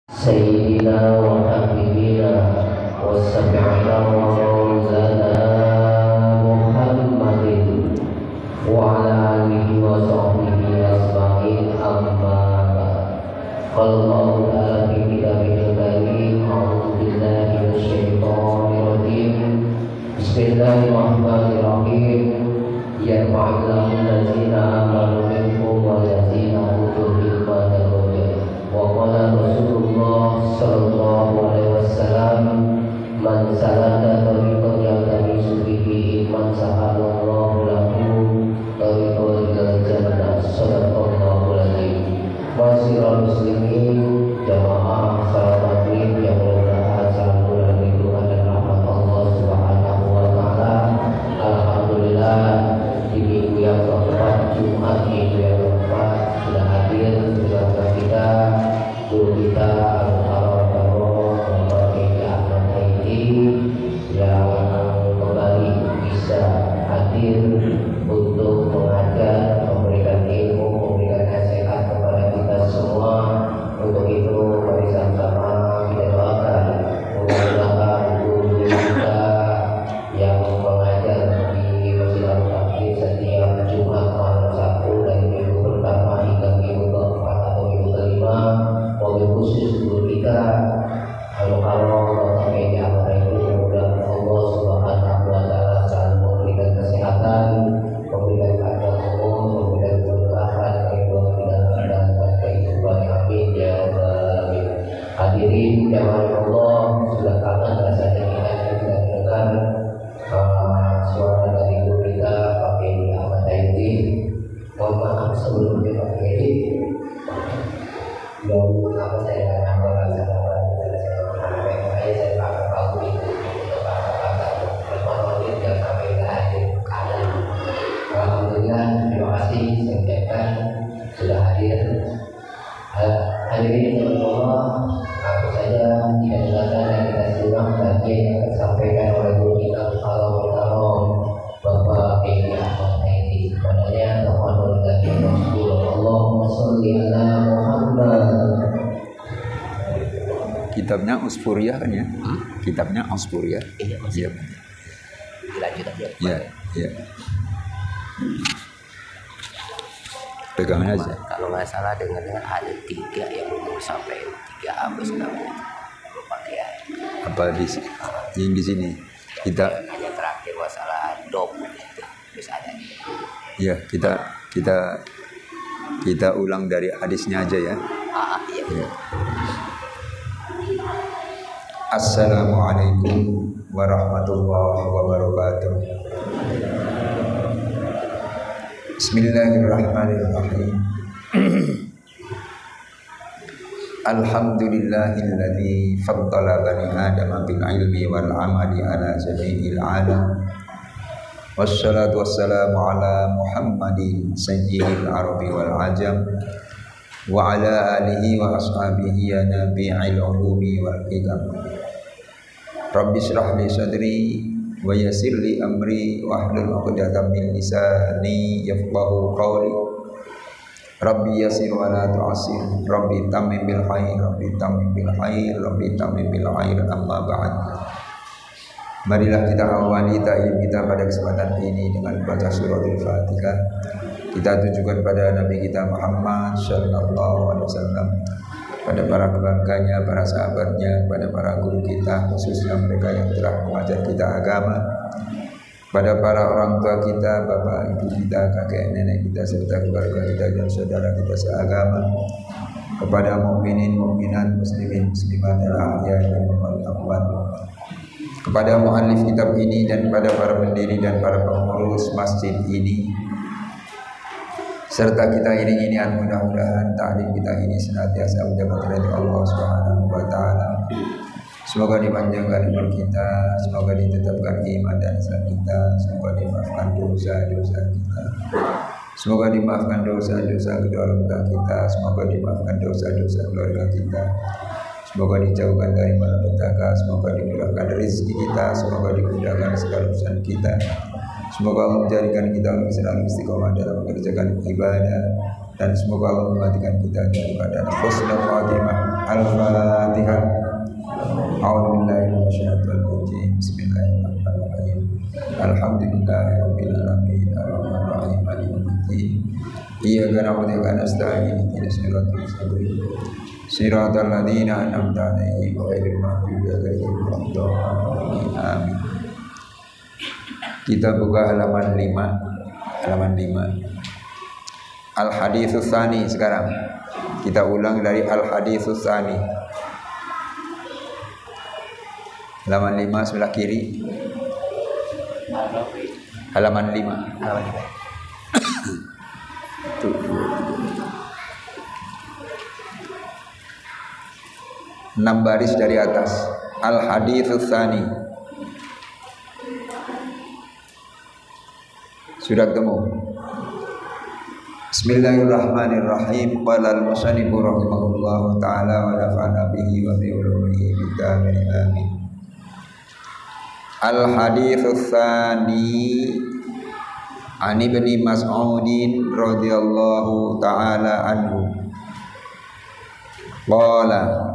سيدنا وحبيبنا وشفيعنا ومولانا محمد وعلى آله وصحبه أجمعين أما بعد. قال الله تعالى في كتابه الكريم أعوذ بالله من الشيطان الرجيم بسم الله الرحمن الرحيم يرفع الله الذين آمنوا منكم والذين أوتوا العلم درجات وقال رسول الله صلى الله عليه وسلم من سلك طريقا يلتمس به علما سهل الله له طريقا إلى الجنة صدق الله العظيم. Masyarul muslimin jamaah salat maghrib yang mudah-mudahan selalu dalam lindungan dan rahmat Allah Subhanahu wa taala. Alhamdulillah di minggu yang keempat, Jumat minggu yang keempat sudah hadir bersama kita guru kita Al-Muharram Bapak Kiai Ahmad Haidi yang kembali bisa hadir untuk mengajar, memberikan ilmu, memberikan nasihat kepada kita semua. Untuk itu mari sama-sama kita doakan mudah-mudahan guru kita yang mengajar di Masjid Al-Fatih setiap Jumat malam Sabtu dari minggu pertama hingga minggu keempat atau minggu kelima, mobil khusus guru kita Al-Muharram Bapak Kiai Ahmad Haidi, mudah-mudahan Allah Subhanahu wa taala selalu memberikan kesehatan, memberikan keadaan umum, memberikan keberkahan, kehidupan dan kehidupan amin ya rabbal alamin. Hadirin jamaah Allah, sudah kangen rasanya kita tidak dengar suara dari guru kita Pak Kiai Ahmad Haidi. Mohon maaf sebelumnya Pak Kiai, belum apa saya nggak nyampe rasa saya pakai tahu itu kata-kata bermonolog yang sampai hadir ada. Alhamdulillah, terima kasih saya ucapkan sudah hadir. Hadirin Allah, aku saja tidak silakan yang kita simak tadi akan disampaikan oleh guru kita Al-Muharram Bapak Kiai Ahmad Haidi. Kepadanya tafadhol dan Rasul Allahumma sholli ala Muhammad. Kitabnya Usfuriyah kan ya? Kitabnya Usfuriyah. Iya. Dilanjut aja. Iya. Pegang aja. Kalau nggak salah dengar-dengar ada 3 yang umur sampai 3 abis namanya. Lupa ya. Apa yang di sini? Kita yang terakhir masalah dom itu terus ada. Ya, kita ulang dari hadisnya aja ya. Iya. Ya. Assalamualaikum warahmatullahi wabarakatuh. Bismillahirrahmanirrahim. Alhamdulillahilladzi faddala bani Adam bil ilmi wal amali ala jami'il alam. Wassalatu wassalamu ala Muhammadin sayyidil arabi wal ajam wa ala alihi wa ashabihi ya nabi'il ulumi wal hikam. Rabbi shrah li sadri wa yassir li amri wa hlul 'uqdatam min lisani yafqahu qawli. Rabbi yassir wa la tu'assir, Rabbi tammim bil khair, Rabbi tammim bil khair, Rabbi tammim bil khair, amma ba'd. Marilah kita awali ta'lim kita pada kesempatan ini dengan baca suratul Fatihah. Kita tunjukkan pada Nabi kita Muhammad sallallahu alaihi wasallam, pada para keluarganya, para sahabatnya, pada para guru kita, khususnya mereka yang telah mengajar kita agama, pada para orang tua kita, bapak ibu kita, kakek nenek kita, serta keluarga kita dan saudara kita seagama, kepada mukminin mukminat, muslimin muslimat yang ahya dan amwat, kepada muallif kitab ini dan pada para pendiri dan para pengurus masjid ini, serta kita iring-iringan mudah-mudahan ta'lim kita ini senantiasa mendapat ridha Allah Subhanahu wa taala. Semoga dipanjangkan umur kita, semoga ditetapkan iman dan Islam kita, semoga dimaafkan dosa-dosa kita, semoga dimaafkan dosa-dosa kedua orang tua kita, semoga dimaafkan dosa-dosa keluarga kita, semoga dijauhkan dari malapetaka, semoga dimurahkan rezeki kita, semoga dimudahkan segala urusan kita. Semoga Allah menjadikan kita selalu istiqomah dalam mengerjakan ibadah, dan semoga Allah mematikan kita dalam keadaan husnul khatimah. Al-Fatihah. Al-Fatihah. A'udzubillahi minasyaitonir rajim. Bismillahirrahmanirrahim. Alhamdulillahirabbil alamin. Arrahmanir rahim. Maliki yaumiddin. Iyyaka na'budu wa iyyaka nasta'in. Ihdinas siratal mustaqim. Siratal ladzina an'amta 'alaihim ghairil maghdubi 'alaihim waladdallin. Amin. Kita buka halaman 5. Al-haditsus tsani sekarang. Kita ulang dari al-haditsus tsani. Halaman 5 sebelah kiri. Halaman 5. 6 baris dari atas. Al-haditsus tsani. Sudah ketemu. Bismillahirrahmanirrahim. Qala al-musannif rahimahullahu taala wa nafa'ana bihi wa bi ulumihi bidamin amin. Al-haditsus tsani an Ibni Mas'udin radhiyallahu taala anhu. Qala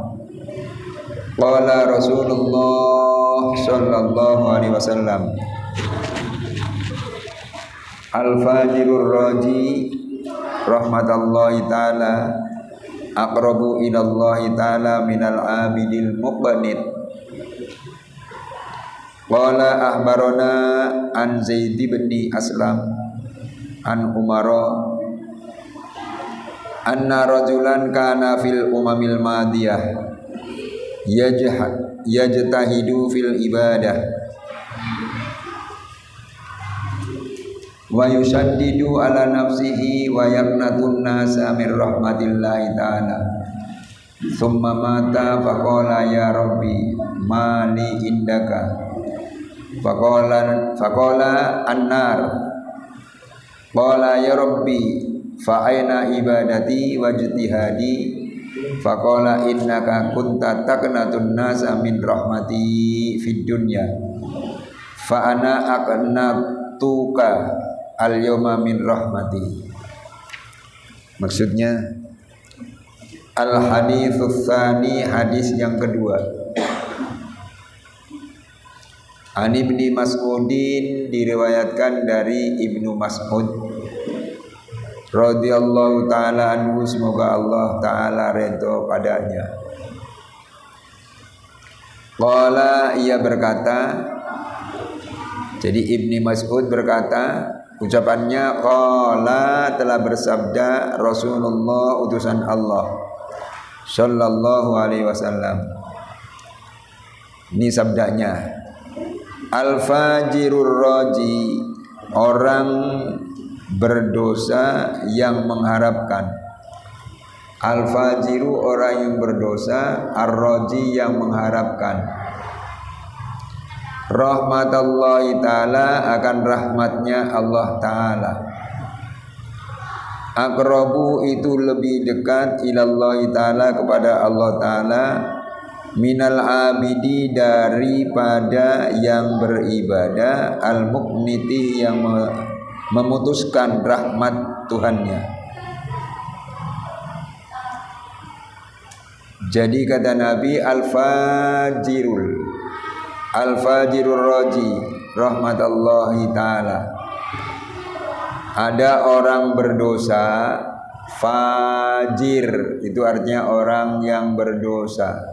Rasulullah sallallahu alaihi wasallam, al-fajirur raji rahmatallahi ta'ala aqrabu ilallahi ta'ala minal abidil muqbanid. Qala ahbarana an Zaid bin Aslam an Umara anna rajulan kana fil umamil madiyah yajtahidu fil ibadah wa yusaddidu ala nafsihi wa yaqnatun nasa min rahmatillahi ta'ala. Thumma mata faqala ya rabbi ma li indaka. Faqala an-nar. Qala ya rabbi fa aina ibadati wa ijtihadi. Faqala innaka kunta taqnatun nasa min rahmati fid dunya fa ana aqnatuka al-yawma min rahmati. Maksudnya al-haditsus tsani, hadis yang kedua. An Ibni Mas'udin, diriwayatkan dari Ibnu Mas'ud radhiyallahu taala anhu, semoga Allah taala ridho padanya. Qala, ia berkata, jadi Ibni Mas'ud berkata, ucapannya qala, telah bersabda Rasulullah utusan Allah sallallahu alaihi wasallam. Ini sabdanya, al-fajirur raji, orang berdosa yang mengharapkan. Al-fajiru, orang yang berdosa, ar-raji, yang mengharapkan rahmatallahi ta'ala, akan rahmatnya Allah ta'ala. Aqrabu, itu lebih dekat, ilallahi ta'ala, kepada Allah ta'ala, minal abidi, daripada yang beribadah, al-muqniti, yang memutuskan rahmat Tuhannya. Jadi kata Nabi, al-fajirur raji rahmatallahi ta'ala. Ada orang berdosa, fajir itu artinya orang yang berdosa,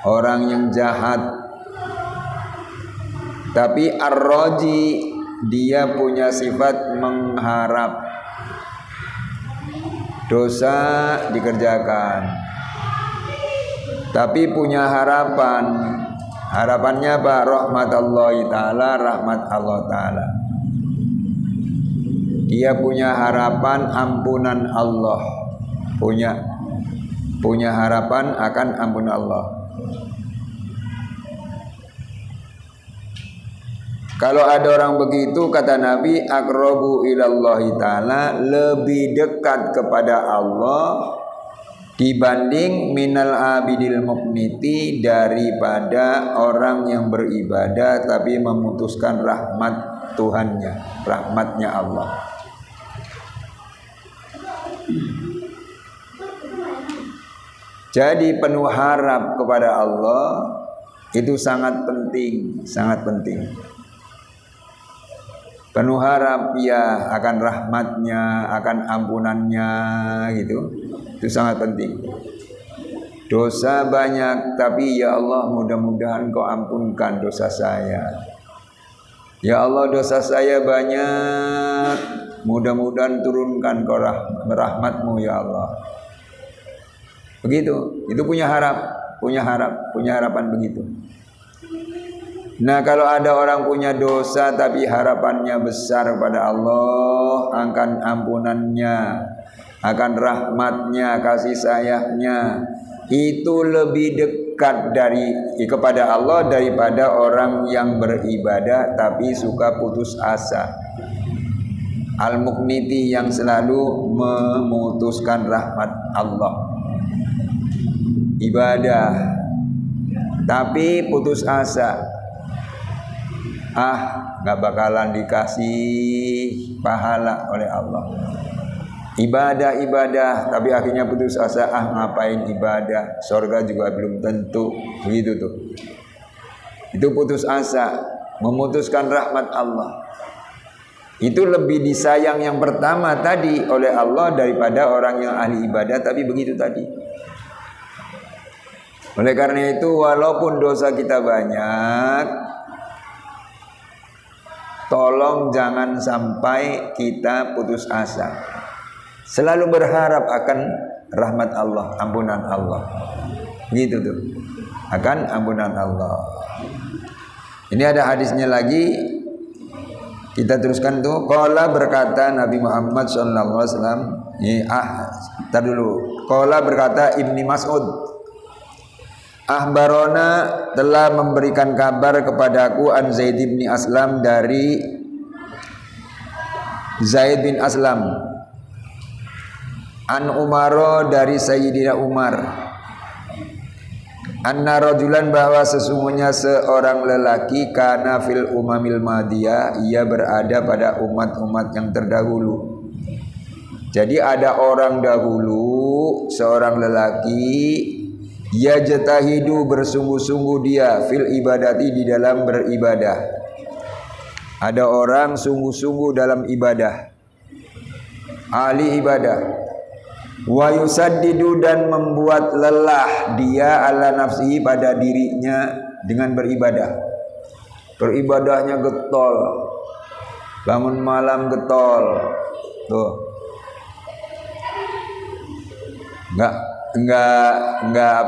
orang yang jahat. Tapi ar-raji, dia punya sifat mengharap dosa dikerjakan, tapi punya harapan. Harapannya apa? Rahmatallahi ta'ala, rahmat Allah ta'ala. Dia punya harapan ampunan Allah, punya harapan akan ampunan Allah. Kalau ada orang begitu, kata Nabi, aqrabu ilallahi ta'ala, lebih dekat kepada Allah dibanding minal abidil muqniti, daripada orang yang beribadah tapi memutuskan rahmat Tuhannya, rahmatnya Allah. Jadi penuh harap kepada Allah itu sangat penting, sangat penting. Penuh harap ya akan rahmatnya, akan ampunannya gitu. Itu sangat penting. Dosa banyak, tapi ya Allah mudah-mudahan Kau ampunkan dosa saya. Ya Allah dosa saya banyak, mudah-mudahan turunkan Kau rahmat-Mu ya Allah. Begitu, itu punya harapan begitu. Nah kalau ada orang punya dosa tapi harapannya besar pada Allah, akan ampunannya, akan rahmatnya, kasih sayangnya, itu lebih dekat kepada Allah daripada orang yang beribadah tapi suka putus asa. Al-Muqniti yang selalu memutuskan rahmat Allah. Ibadah tapi putus asa, gak bakalan dikasih pahala oleh Allah. Ibadah tapi akhirnya putus asa, ngapain ibadah, surga juga belum tentu. Begitu tuh. Itu putus asa, memutuskan rahmat Allah. Itu lebih disayang yang pertama tadi oleh Allah daripada orang yang ahli ibadah tapi begitu tadi. Oleh karena itu walaupun dosa kita banyak, tolong jangan sampai kita putus asa. Selalu berharap akan rahmat Allah, ampunan Allah. Gitu tuh. Akan ampunan Allah. Ini ada hadisnya lagi. Kita teruskan tuh. Qala berkata Nabi Muhammad SAW. Tar dulu. Qala berkata Ibni Mas'ud. Ahbarona telah memberikan kabar kepadaku an Zaid bin Aslam dari Zaid bin Aslam, an Umaro dari Sayyidina Umar, anna rajulan bahwa sesungguhnya seorang lelaki kana fil umamil madiyah, ia berada pada umat-umat yang terdahulu. Jadi ada orang dahulu, seorang lelaki, yajtahidu bersungguh-sungguh dia fil ibadati di dalam beribadah. Ada orang sungguh-sungguh dalam ibadah, ahli ibadah. Wa yusaddidu dan membuat lelah dia ala nafsihi pada dirinya dengan beribadah. Beribadahnya getol, bangun malam getol, tuh. Enggak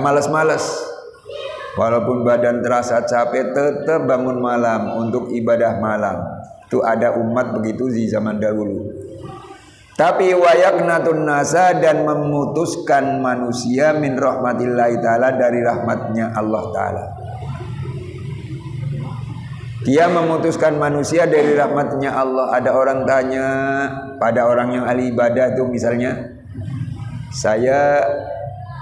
malas-malas. Walaupun badan terasa capek, tetap bangun malam untuk ibadah malam. Itu ada umat begitu di zaman dahulu. Tapi wayaknatun nasa dan memutuskan manusia min rahmatillahi ta'ala dari rahmatnya Allah ta'ala. Dia memutuskan manusia dari rahmatnya Allah. Ada orang tanya pada orang yang ahli ibadah itu misalnya, saya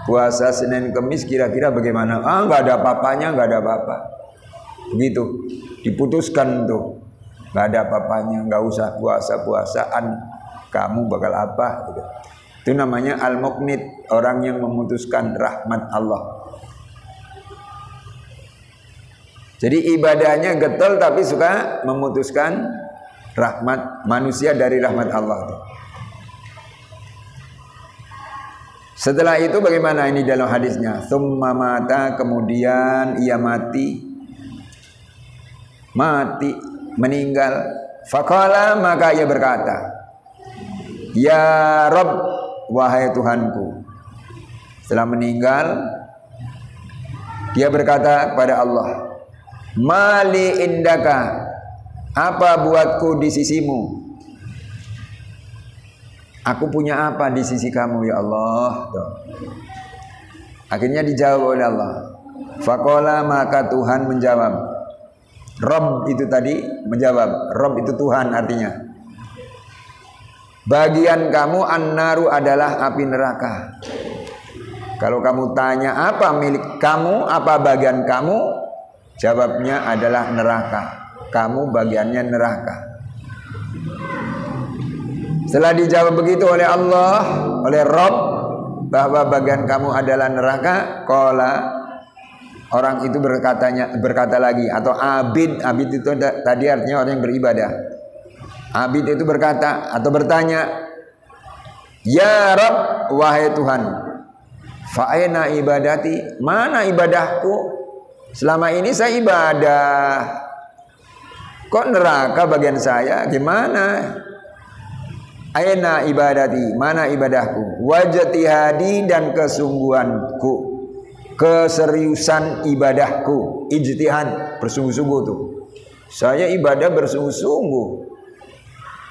puasa Senin Kemis kira-kira bagaimana? Nggak ada apa-apanya, nggak ada apa-apa. Begitu, diputuskan tuh, nggak ada apa-apanya, nggak usah puasa-puasaan, kamu bakal apa? Gitu. Itu namanya al-muqnit, orang yang memutuskan rahmat Allah. Jadi ibadahnya getol tapi suka memutuskan rahmat manusia dari rahmat Allah. Setelah itu bagaimana ini dalam hadisnya? Tsumma mata, kemudian ia mati, meninggal. Faqala, maka ia berkata, ya Rabb, wahai Tuhanku. Setelah meninggal, dia berkata kepada Allah, mali indaka, apa buatku di sisimu? Aku punya apa di sisi kamu ya Allah? Akhirnya dijawab oleh Allah. Faqala, maka Tuhan menjawab. Rabb itu tadi menjawab. Rabb itu Tuhan artinya. Bagian kamu an-naru adalah api neraka. Kalau kamu tanya apa milik kamu, apa bagian kamu, jawabnya adalah neraka. Kamu bagiannya neraka. Setelah dijawab begitu oleh Allah, oleh Rabb, bahwa bagian kamu adalah neraka. Qala, orang itu berkata lagi, atau abid itu tadi artinya orang yang beribadah. Abid itu berkata atau bertanya, ya Rabb, wahai Tuhan, fa aina ibadati, mana ibadahku? Selama ini saya ibadah, kok neraka bagian saya? Gimana? Aina ibadati, mana ibadahku? Wajtihadi, dan kesungguhanku, keseriusan ibadahku. Ijtihad, bersungguh-sungguh tuh. Saya ibadah bersungguh-sungguh.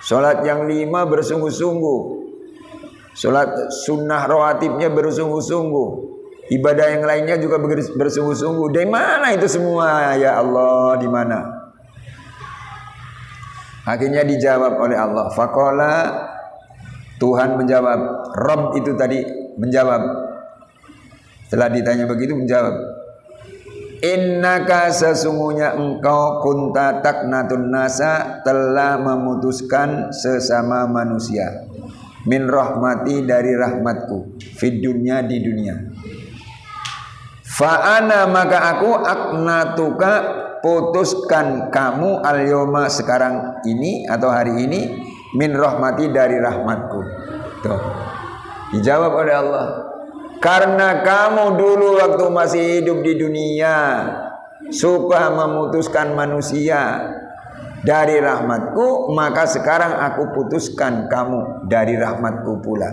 Salat yang 5 bersungguh-sungguh. Salat sunnah rawatibnya bersungguh-sungguh. Ibadah yang lainnya juga bersungguh-sungguh. Dari mana itu semua ya Allah? Di mana? Akhirnya dijawab oleh Allah. Faqala, Tuhan menjawab. Rabb itu tadi menjawab. Setelah ditanya begitu menjawab. Innaka, sesungguhnya engkau, kunta taknatun nasa, telah memutuskan sesama manusia. Min rahmati, dari rahmatku. Fid dunya, di dunia. Fa'ana, maka aku, aknatuka, putuskan kamu, al-yoma, sekarang ini atau hari ini, min rahmati, dari rahmatku. Tuh. Dijawab oleh Allah. Karena kamu dulu waktu masih hidup di dunia suka memutuskan manusia dari rahmatku, maka sekarang aku putuskan kamu dari rahmatku pula.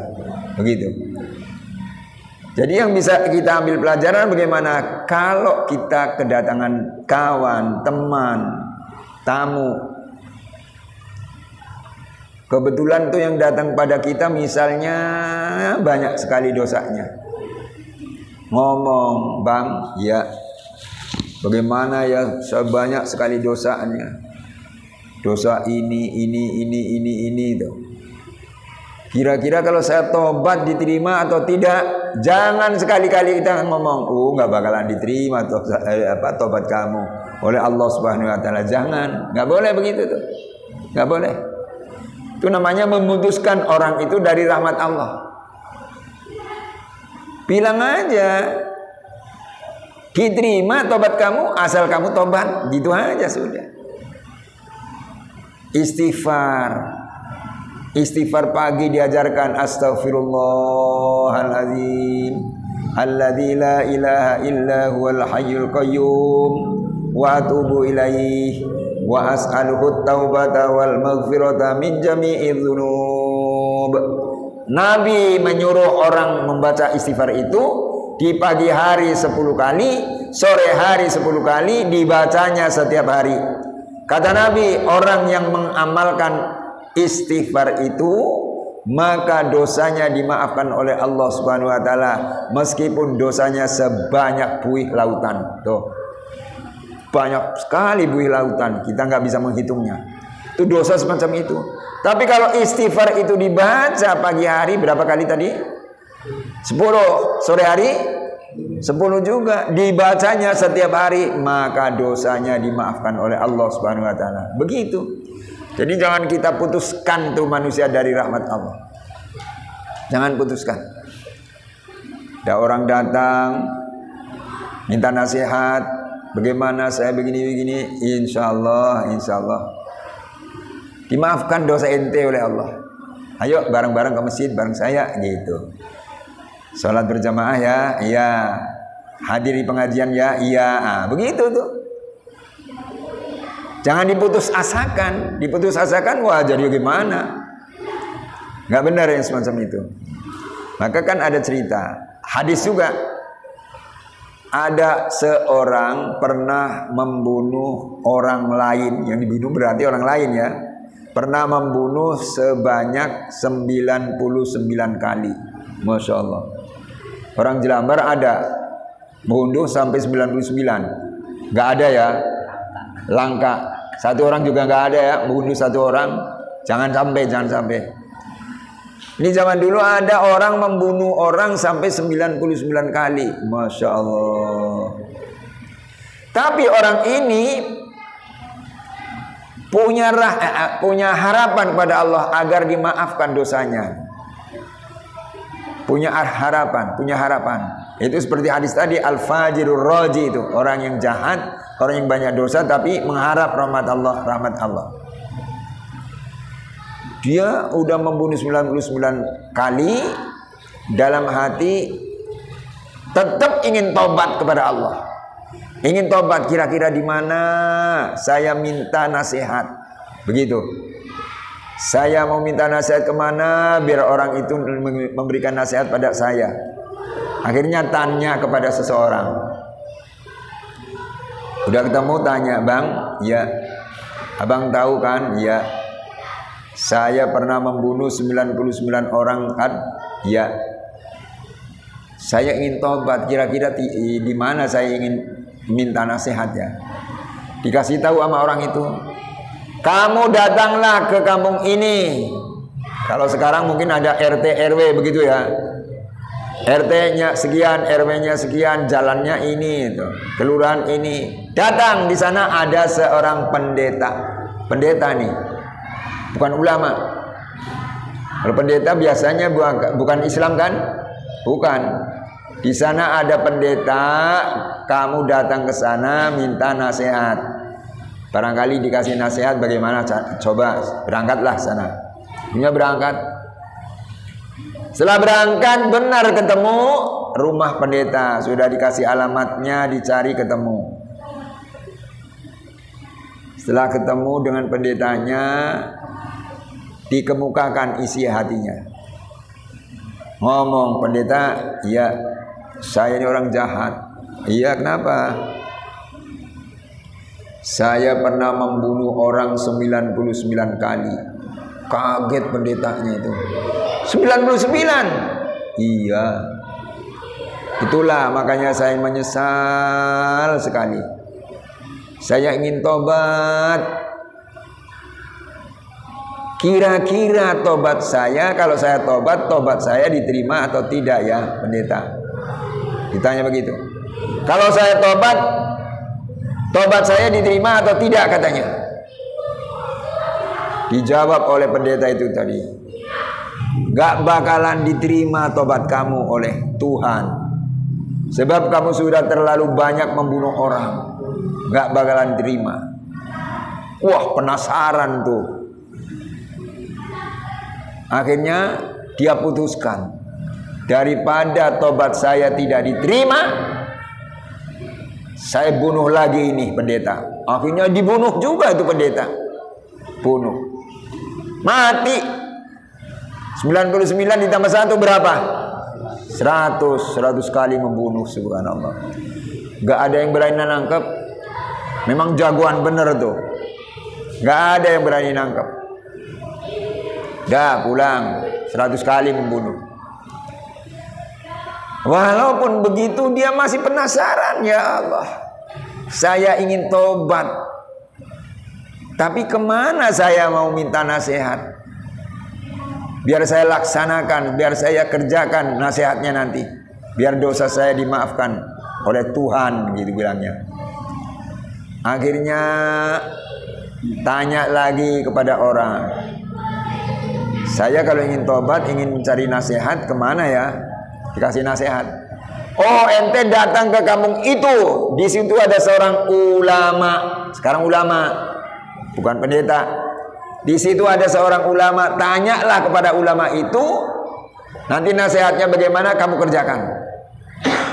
Begitu. Jadi yang bisa kita ambil pelajaran bagaimana kalau kita kedatangan kawan, teman, tamu. Kebetulan tuh yang datang pada kita misalnya banyak sekali dosanya. Ngomong, bang, ya bagaimana ya, sebanyak sekali dosanya. Dosa ini tuh. Kira-kira kalau saya tobat diterima atau tidak? Jangan sekali-kali kita ngomong, nggak bakalan diterima tobat kamu oleh Allah Subhanahu Wa Taala. Jangan, nggak boleh begitu tuh, nggak boleh. Itu namanya memutuskan orang itu dari rahmat Allah. Bilang aja, diterima tobat kamu asal kamu tobat, gitu aja sudah. Istighfar pagi diajarkan, astaghfirullahaladzim alladzi la ilaha illa huwal hayyul qayyum wa atubu ilaih wa as'aluhu taubata wal maghfirata min jami'idz dzunub. Nabi menyuruh orang membaca istighfar itu di pagi hari 10 kali, sore hari 10 kali, dibacanya setiap hari. Kata Nabi, orang yang mengamalkan istighfar itu maka dosanya dimaafkan oleh Allah Subhanahu Wa Taala, meskipun dosanya sebanyak buih lautan. Tuh, banyak sekali buih lautan, kita nggak bisa menghitungnya. Itu dosa semacam itu. Tapi kalau istighfar itu dibaca pagi hari berapa kali tadi? 10, sore hari 10 juga, dibacanya setiap hari, maka dosanya dimaafkan oleh Allah Subhanahu Wa Taala. Begitu. Jadi jangan kita putuskan tuh manusia dari rahmat Allah. Jangan putuskan. Ada orang datang minta nasihat, bagaimana saya begini-begini, insya Allah dimaafkan dosa ente oleh Allah. Ayo bareng-bareng ke masjid bareng saya gitu. Sholat berjamaah ya, iya. Hadiri pengajian ya, iya. Begitu tuh. Jangan diputus asakan. Diputus asakan, wah jadi gimana? Nggak benar yang semacam itu. Maka kan ada cerita, hadis juga. Ada seorang pernah membunuh orang lain. Yang dibunuh berarti orang lain ya. Pernah membunuh sebanyak 99 kali. Masya Allah. Orang Jelambar ada bunuh sampai 99. Gak ada ya. Langka. Satu orang juga gak ada ya. Bunuh satu orang. Jangan sampai. Ini zaman dulu ada orang membunuh orang sampai 99 kali. Masya Allah. Tapi orang ini punya harapan pada Allah agar dimaafkan dosanya. punya harapan. Itu seperti hadis tadi, al-fajirur raji, itu orang yang jahat, orang yang banyak dosa tapi mengharap rahmat Allah. Dia udah membunuh 99 kali, dalam hati tetap ingin tobat kepada Allah. Ingin tobat, kira-kira di mana saya minta nasihat. Begitu. Saya mau minta nasihat kemana biar orang itu memberikan nasihat pada saya. Akhirnya tanya kepada seseorang. Udah ketemu, tanya, "Bang, ya. Abang tahu kan? Ya. Saya pernah membunuh 99 orang kan? Ya. Saya ingin tobat, kira-kira di mana saya ingin minta nasihatnya." Dikasih tahu sama orang itu, "Kamu datanglah ke kampung ini." Kalau sekarang mungkin ada RT RW begitu ya. RT-nya sekian, RW-nya sekian, jalannya ini, kelurahan ini. Datang, di sana ada seorang pendeta. Pendeta nih, bukan ulama. Kalau pendeta biasanya bukan Islam kan? Bukan. Di sana ada pendeta, kamu datang ke sana minta nasihat. Barangkali dikasih nasihat bagaimana, coba berangkatlah sana. Dia berangkat. Setelah berangkat benar ketemu rumah pendeta, sudah dikasih alamatnya, dicari ketemu. Setelah ketemu dengan pendetanya, dikemukakan isi hatinya. Ngomong pendeta, "Iya, saya ini orang jahat." "Iya, kenapa?" "Saya pernah membunuh orang 99 kali." Kaget pendetanya itu. 99? "Iya. Itulah makanya saya menyesal sekali. Saya ingin tobat. Kira-kira tobat saya, kalau saya tobat saya diterima atau tidak ya pendeta?" Ditanya begitu. "Kalau saya tobat saya diterima atau tidak?" katanya. Dijawab oleh pendeta itu tadi, "Gak bakalan diterima tobat kamu oleh Tuhan. Sebab kamu sudah terlalu banyak membunuh orang. Gak bakalan diterima." Wah, penasaran tuh. Akhirnya dia putuskan, daripada tobat saya tidak diterima, saya bunuh lagi ini pendeta. Akhirnya dibunuh juga itu pendeta. Bunuh. Mati. 99 ditambah 1 berapa? 100 kali membunuh, subhanallah. Gak ada yang berani nangkep. Memang jagoan bener tuh. Gak ada yang berani nangkep. Dah pulang, 100 kali membunuh. Walaupun begitu dia masih penasaran, "Ya Allah, saya ingin tobat, tapi kemana saya mau minta nasihat? Biar saya laksanakan, biar saya kerjakan nasihatnya nanti. Biar dosa saya dimaafkan oleh Tuhan," gitu bilangnya. Akhirnya tanya lagi kepada orang, "Saya kalau ingin tobat, ingin mencari nasihat, kemana ya?" Dikasih nasihat. "Oh, ente datang ke kampung itu. Di situ ada seorang ulama." Sekarang ulama, bukan pendeta. "Di situ ada seorang ulama. Tanyalah kepada ulama itu. Nanti nasihatnya bagaimana kamu kerjakan."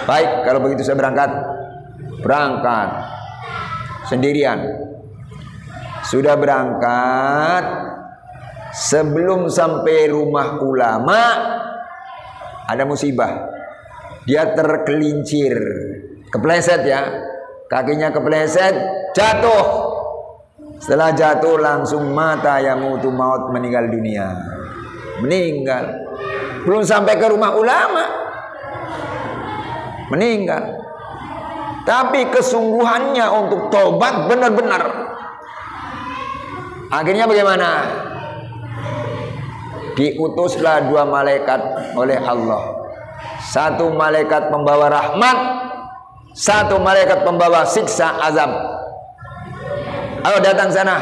"Baik, kalau begitu saya berangkat." Berangkat sendirian. Sudah berangkat, sebelum sampai rumah ulama ada musibah. Dia tergelincir, kepleset ya, kakinya kepleset, jatuh. Setelah jatuh langsung mata yamutu maut, meninggal dunia. Meninggal. Belum sampai ke rumah ulama, meninggal. Tapi kesungguhannya untuk tobat benar-benar. Akhirnya bagaimana? Diutuslah 2 malaikat oleh Allah. 1 malaikat pembawa rahmat, 1 malaikat pembawa siksa azab. "Ayo datang sana.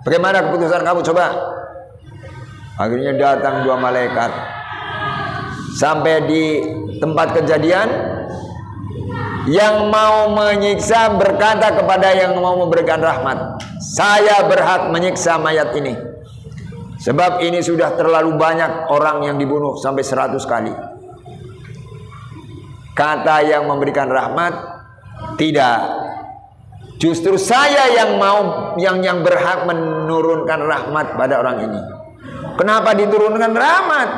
Bagaimana keputusan kamu, coba?" Akhirnya datang 2 malaikat. sampai di tempat kejadian, yang mau menyiksa berkata kepada yang mau memberikan rahmat, saya berhak menyiksa mayat ini, sebab ini sudah terlalu banyak orang yang dibunuh sampai 100 kali. Kata yang memberikan rahmat, tidak, justru saya yang mau yang berhak menurunkan rahmat pada orang ini. Kenapa diturunkan rahmat?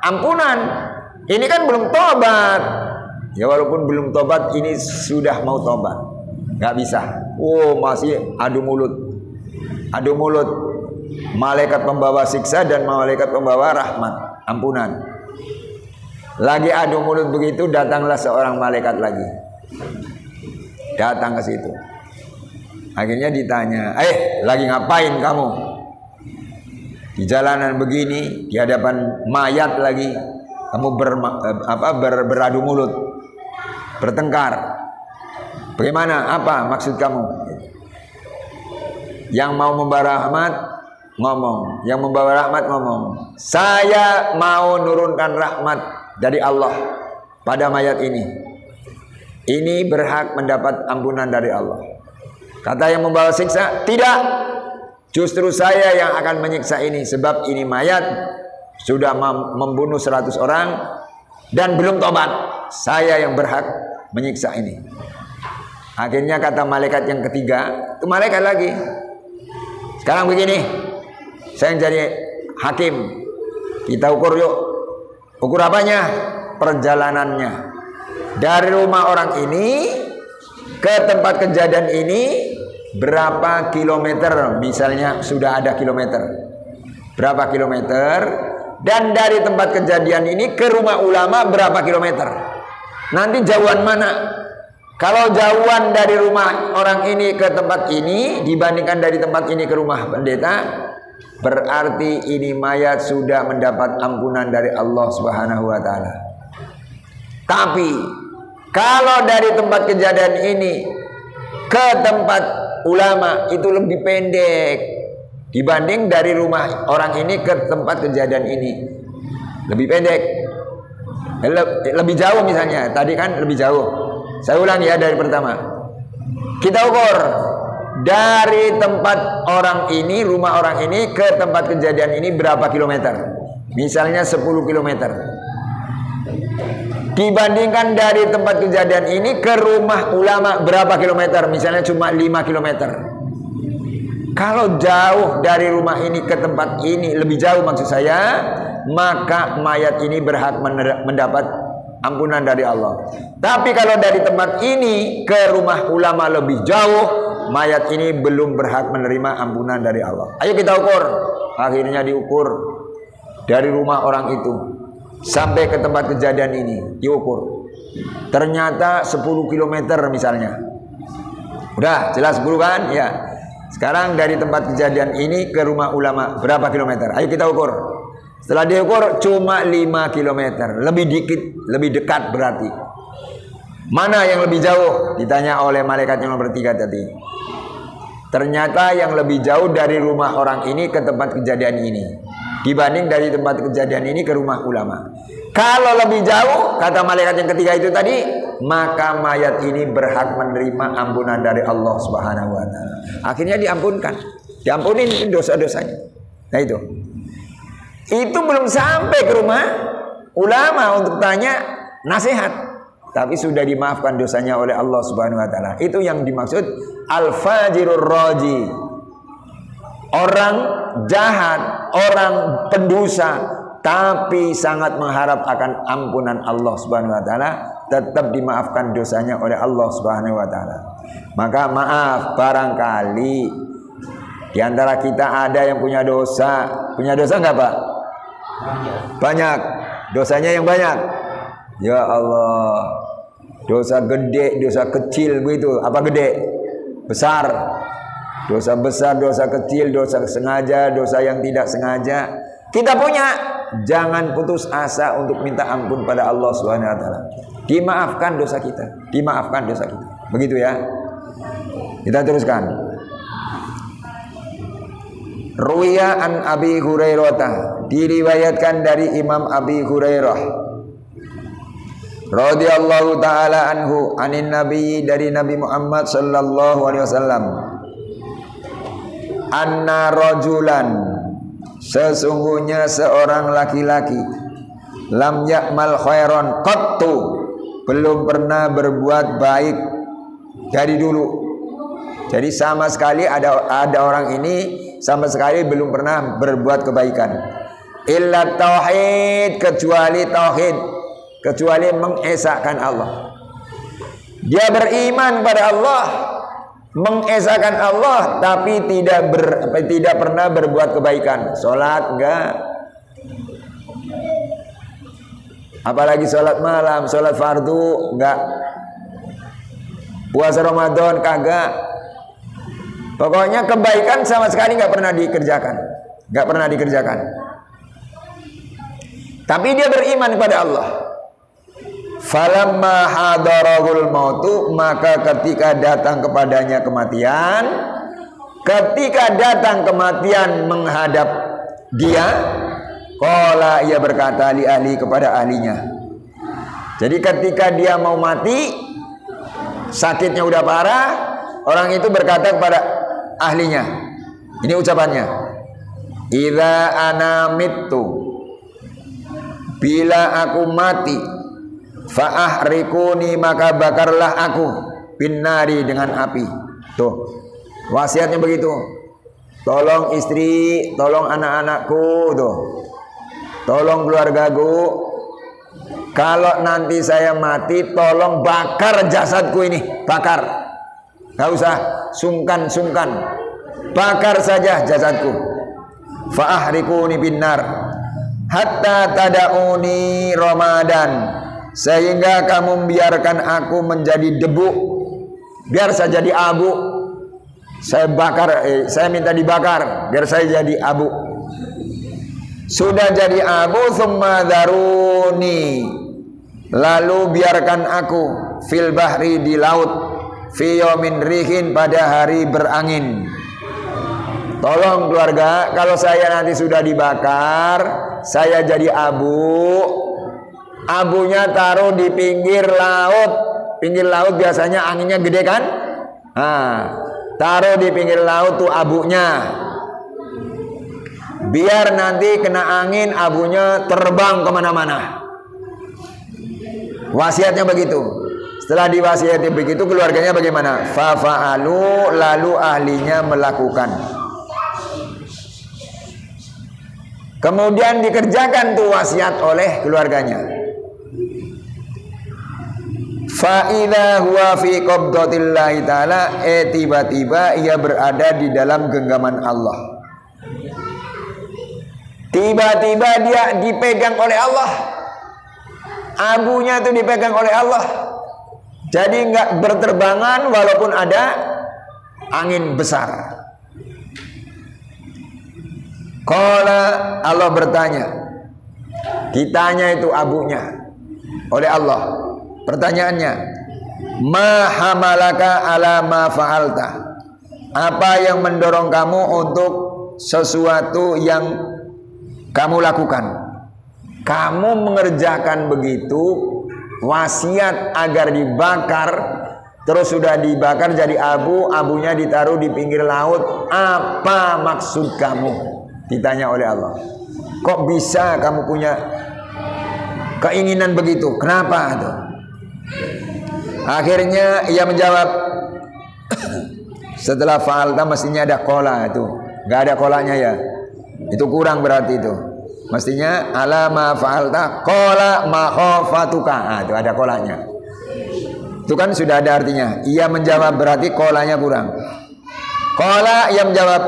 Ampunan. Ini kan belum tobat. Ya walaupun belum tobat, ini sudah mau tobat. Gak bisa. Oh masih adu mulut. Adu mulut. Malaikat pembawa siksa dan malaikat pembawa rahmat, ampunan. Lagi adu mulut begitu, datanglah seorang malaikat lagi. Datang ke situ. Akhirnya ditanya, lagi ngapain kamu? Di jalanan begini, di hadapan mayat lagi, kamu beradu mulut, bertengkar. Bagaimana? Apa maksud kamu? Yang mau membawa rahmat ngomong, yang membawa rahmat ngomong, saya mau nurunkan rahmat dari Allah pada mayat ini. Ini berhak mendapat ampunan dari Allah. Kata yang membawa siksa, tidak, justru saya yang akan menyiksa ini, sebab ini mayat sudah membunuh 100 orang dan belum tobat. Saya yang berhak menyiksa ini. Akhirnya kata malaikat yang ketiga, itu malaikat lagi, sekarang begini, saya yang jadi hakim, kita ukur yuk. Ukur apanya? Perjalanannya. Dari rumah orang ini ke tempat kejadian ini berapa kilometer? Misalnya sudah ada kilometer. Berapa kilometer? Dan dari tempat kejadian ini ke rumah ulama berapa kilometer? Nanti jauhan mana? Kalau jauhan dari rumah orang ini ke tempat ini dibandingkan dari tempat ini ke rumah pendeta, berarti ini mayat sudah mendapat ampunan dari Allah Subhanahu wa taala. Tapi kalau dari tempat kejadian ini ke tempat ulama itu lebih pendek dibanding dari rumah orang ini ke tempat kejadian ini. Lebih pendek. Lebih jauh misalnya. Tadi kan lebih jauh. Saya ulang ya dari pertama. Kita ukur dari tempat orang ini, rumah orang ini ke tempat kejadian ini berapa kilometer? Misalnya 10 kilometer. Dibandingkan dari tempat kejadian ini ke rumah ulama berapa kilometer? Misalnya cuma 5 kilometer. Kalau jauh dari rumah ini ke tempat ini, lebih jauh maksud saya, maka mayat ini berhak mendapat ampunan dari Allah. Tapi kalau dari tempat ini ke rumah ulama lebih jauh, mayat ini belum berhak menerima ampunan dari Allah. Ayo kita ukur. Akhirnya diukur dari rumah orang itu sampai ke tempat kejadian ini, diukur. Ternyata 10 km misalnya. Udah jelas 10 kan? Ya. Sekarang dari tempat kejadian ini ke rumah ulama berapa kilometer? Ayo kita ukur. Setelah diukur cuma 5 km. Lebih dikit, lebih dekat berarti. Mana yang lebih jauh? Ditanya oleh malaikat yang nomor 3 tadi. Ternyata yang lebih jauh dari rumah orang ini ke tempat kejadian ini dibanding dari tempat kejadian ini ke rumah ulama. Kalau lebih jauh, kata malaikat yang ketiga itu tadi, maka mayat ini berhak menerima ampunan dari Allah Subhanahu wa taala. Akhirnya diampunkan. Diampunin dosa-dosanya. Nah itu. Itu belum sampai ke rumah ulama untuk tanya nasihat, tapi sudah dimaafkan dosanya oleh Allah Subhanahu wa taala. Itu yang dimaksud al-fajirur raji. Orang jahat, orang pendosa, tapi sangat mengharap akan ampunan Allah Subhanahu wa taala, tetap dimaafkan dosanya oleh Allah Subhanahu wa taala. Maka maaf, barangkali di antara kita ada yang punya dosa. Punya dosa enggak, Pak? Banyak. Dosanya yang banyak. Ya Allah. Dosa gede, dosa kecil begitu. Apa gede? Besar. Dosa besar, dosa kecil, dosa sengaja, dosa yang tidak sengaja. Kita punya. Jangan putus asa untuk minta ampun pada Allah Subhanahu wa taala. Dimaafkan dosa kita. Dimaafkan dosa kita. Begitu ya. Kita teruskan. Ruwiya an Abi Hurairah, diriwayatkan dari Imam Abi Hurairah radhiyallahu taala anhu anin nabi, dari Nabi Muhammad sallallahu alaihi wasallam, anna rajulan, sesungguhnya seorang laki-laki, lam ya'mal khairan qattu, belum pernah berbuat baik dari dulu. Jadi sama sekali ada orang ini sama sekali belum pernah berbuat kebaikan. Illa tauhid, kecuali tauhid, kecuali mengesahkan Allah. Dia beriman pada Allah, mengesahkan Allah, tapi tidak pernah berbuat kebaikan. Salat enggak, apalagi salat malam, salat fardu enggak, puasa Ramadan kagak. Pokoknya kebaikan sama sekali nggak pernah dikerjakan, nggak pernah dikerjakan. Tapi dia beriman kepada Allah. Falamma hadarahul mautu, maka ketika datang kepadanya kematian, ketika datang kematian menghadap dia, qala, ia berkata li ahli, kepada ahlinya. Jadi ketika dia mau mati, sakitnya udah parah, orang itu berkata kepada ahlinya, ini ucapannya, idza ana mittu, bila aku mati, fa ahrikuni, maka bakarlah aku, binnari, dengan api. Tuh, wasiatnya begitu. Tolong istri, tolong anak-anakku, tuh, tolong keluargaku, kalau nanti saya mati, tolong bakar jasadku ini, bakar. Gak usah sungkan-sungkan, bakar saja jasadku. Fa ahrikuni binnar hatta tada'uni ramadan, sehingga kamu biarkan aku menjadi debu, biar saya jadi abu. Saya bakar, saya minta dibakar biar saya jadi abu. Sudah jadi abu, thumma daruni, lalu biarkan aku fil bahri, di laut, fi yaumin rihin, pada hari berangin. Tolong keluarga, kalau saya nanti sudah dibakar, saya jadi abu, abunya taruh di pinggir laut. Pinggir laut biasanya anginnya gede kan? Nah, taruh di pinggir laut tuh abunya, biar nanti kena angin abunya terbang kemana-mana. Wasiatnya begitu. Setelah diwasiati begitu, keluarganya bagaimana? Fa'alu, lalu ahlinya melakukan. Kemudian dikerjakan tuh wasiat oleh keluarganya. Fa'idha huwa fi qabdatillahi ta'ala, tiba-tiba ia berada di dalam genggaman Allah. Tiba-tiba dia dipegang oleh Allah. Abunya itu dipegang oleh Allah. Jadi nggak berterbangan walaupun ada angin besar. Qala, Allah bertanya, ditanya itu abunya oleh Allah. Pertanyaannya, ma hamalaka ala ma fa'alta, apa yang mendorong kamu untuk sesuatu yang kamu lakukan? Kamu mengerjakan begitu, wasiat agar dibakar, terus sudah dibakar jadi abu, abunya ditaruh di pinggir laut. Apa maksud kamu? Ditanya oleh Allah. Kok bisa kamu punya keinginan begitu? Kenapa itu? Akhirnya ia menjawab, setelah fa'alta mestinya ada kola itu, nggak ada kolanya ya, itu kurang berarti itu. Mestinya alama fa'alta kola makhofatuka. Nah, itu ada kolanya. Itu kan sudah ada artinya. Ia menjawab berarti kolanya kurang. Kola, ia menjawab,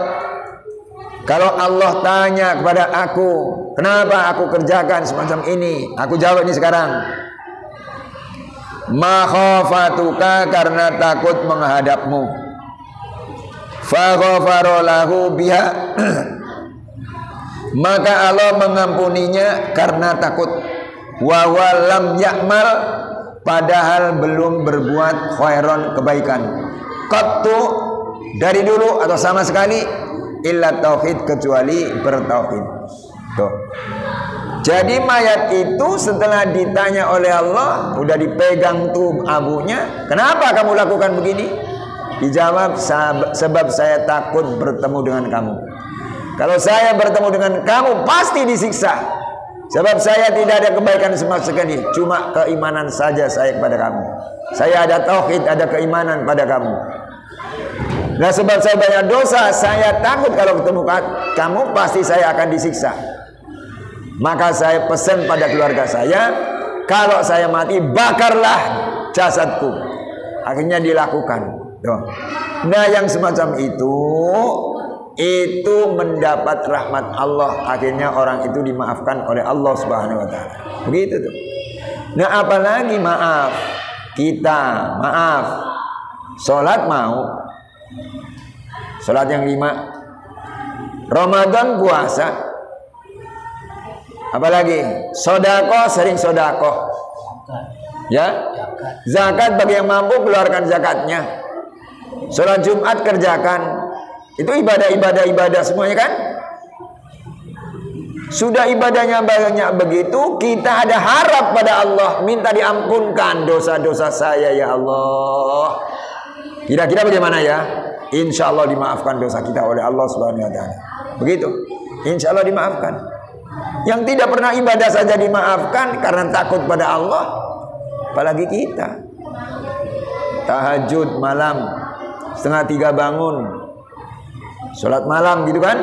kalau Allah tanya kepada aku, kenapa aku kerjakan semacam ini? Aku jawab ini sekarang. Makhofatuka, karena takut menghadapmu. Faghfarolahu biha, maka Allah mengampuninya karena takut. Wa walam ya'mal, padahal belum berbuat khairon, kebaikan. Qattu, dari dulu atau sama sekali, illa tauhid, kecuali bertauhid. Tuh. Jadi mayat itu setelah ditanya oleh Allah, udah dipegang tuh abunya, kenapa kamu lakukan begini? Dijawab, sebab saya takut bertemu dengan kamu. Kalau saya bertemu dengan kamu pasti disiksa. Sebab saya tidak ada kebaikan sama sekali, cuma keimanan saja saya kepada kamu. Saya ada tauhid, ada keimanan pada kamu. Nah, sebab saya banyak dosa, saya takut kalau ketemu kamu pasti saya akan disiksa. Maka saya pesan pada keluarga saya, kalau saya mati bakarlah jasadku. Akhirnya dilakukan. Tuh. Nah, yang semacam itu mendapat rahmat Allah. Akhirnya orang itu dimaafkan oleh Allah Subhanahu wa taala. Begitu tuh. Nah, apalagi maaf. Kita maaf. Salat mau. Salat yang 5. Ramadan puasa. Apalagi sedekah, sering sedekah. Ya? Zakat bagi yang mampu keluarkan zakatnya. Salat Jumat kerjakan. Itu ibadah semuanya kan? Sudah ibadahnya banyak begitu, kita ada harap pada Allah, minta diampunkan dosa-dosa saya ya Allah. Kira-kira bagaimana ya? Insya Allah dimaafkan dosa kita oleh Allah Subhanahu wa taala. Begitu. Insya Allah dimaafkan. Yang tidak pernah ibadah saja dimaafkan karena takut pada Allah, apalagi kita. Tahajud malam 2:30 bangun, sholat malam gitu kan.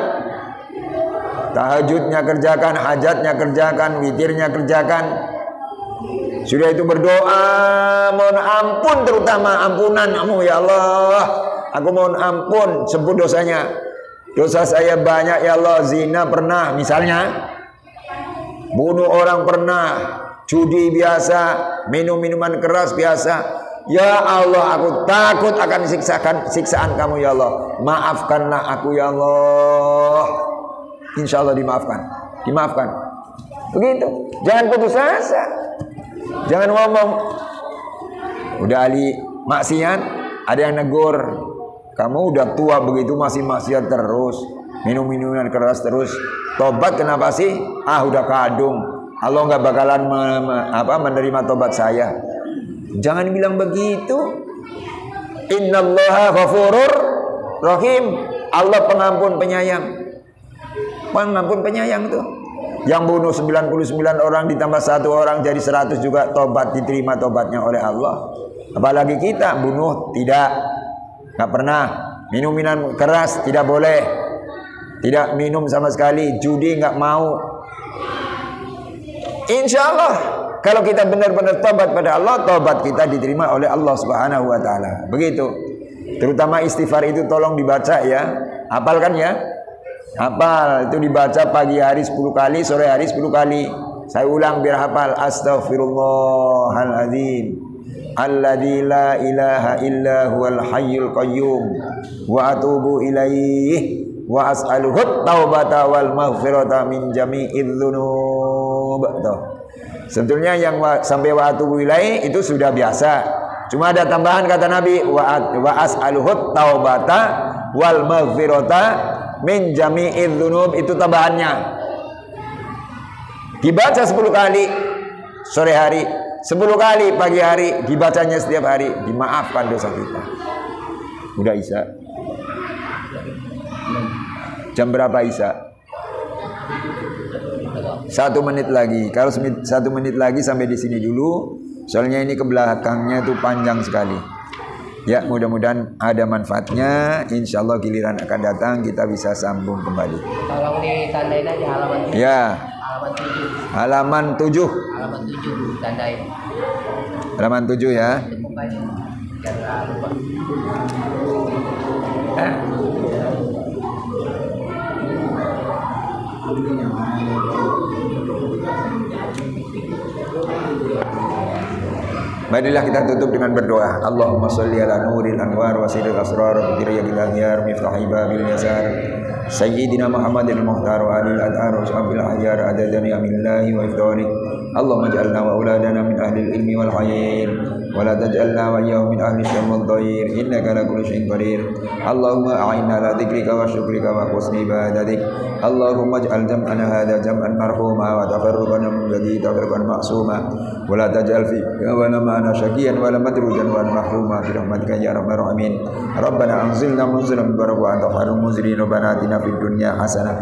Tahajudnya kerjakan, hajatnya kerjakan, witirnya kerjakan. Sudah itu berdoa, mohon ampun, terutama ampunanmu ya Allah. Aku mohon ampun, sebut dosanya. Dosa saya banyak ya Allah. Zina pernah misalnya, bunuh orang pernah, judi biasa, minum minuman keras biasa. Ya Allah, aku takut akan siksaan kamu ya Allah. Maafkanlah aku ya Allah. Insya Allah dimaafkan. Begitu. Jangan putus asa. Jangan ngomong udah ahli maksiat, ada yang negur, kamu udah tua begitu masih maksiat terus, minum minuman keras terus. Tobat kenapa sih? Udah kadung. Allah nggak bakalan menerima tobat saya. Jangan bilang begitu. Innallaha ghafurur rahim. Allah pengampun penyayang. Pengampun penyayang tuh. Yang bunuh 99 orang ditambah 1 orang jadi 100 juga tobat, diterima tobatnya oleh Allah. Apalagi kita bunuh tidak, nggak pernah. Minum minuman keras tidak boleh, tidak minum sama sekali. Judi nggak mau. Insya Allah kalau kita benar-benar tobat pada Allah, tobat kita diterima oleh Allah Subhanahu wa taala. Begitu. Terutama istighfar itu tolong dibaca ya. Hafalkan ya. Hafal, itu dibaca pagi hari 10 kali, sore hari 10 kali. Saya ulang biar hafal. Astaghfirullahaladzim alladzi la ilaha illa huwal hayyul qayyum wa atubu ilaih wa as'aluhu taubata wal maghfirata min jami'idz dzunub. Sebetulnya yang sampai wa atubu ilaih itu sudah biasa. Cuma ada tambahan kata Nabi wa as'aluhu taubata wal maghfirata min jami'idz dzunub, itu tambahannya. Dibaca 10 kali sore hari, 10 kali pagi hari, dibacanya setiap hari, dimaafkan dosa kita. Udah Isya. Jam berapa Isya? 1 menit lagi. Kalau 1 menit lagi sampai di sini dulu. Soalnya ini ke belakangnya itu panjang sekali. Ya, mudah-mudahan ada manfaatnya. Insya Allah giliran akan datang kita bisa sambung kembali. Tolong ditandain aja halaman 7. Ya. Halaman 7. Halaman 7. Tandain. Halaman 7 ya. Jangan lupa. Marilah kita tutup dengan berdoa. Allahumma sholli ala nuril anwar wa sirril asrar wa fitriyil aghyar miftahi babil yasar sayyidina Muhammadil muhtar wa alil adhar wa sahbil ahyar adadani amillahi wa ifdalik. Allahumma ja'alna wa auladana min ahlil ilmi wal khair ولا تجعلنا وإياهم من أهل الشر والضير إنك على كل شيء قدير اللهم أعنا على ذكرك وشكرك وحسن عبادتك اللهم اجعل جمعنا هذا جمعا مرحوما وتفرقنا من بعده تفرقا معصوما ولا تجعل فينا معنا شقيا ولا مدروجا ولا محروما برحمتك يا رب الراحمين ربنا أنزلنا منزلا مباركا وأنت خير المنزلين ربنا آتنا في الدنيا حسنة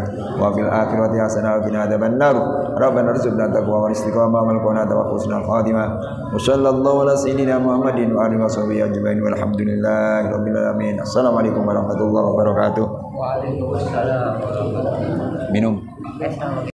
وفي الآخرة حسنة وقنا عذاب النار ربنا ارزقنا التقوى والاستقامة والقناة وحسن الخاتمة وصلى الله على سيدنا محمد وآله وصحبه أجمعين والحمد لله رب العالمين السلام عليكم ورحمة الله وبركاته. Waalaikumsalam warahmatullahi wabarakatuh. Minum.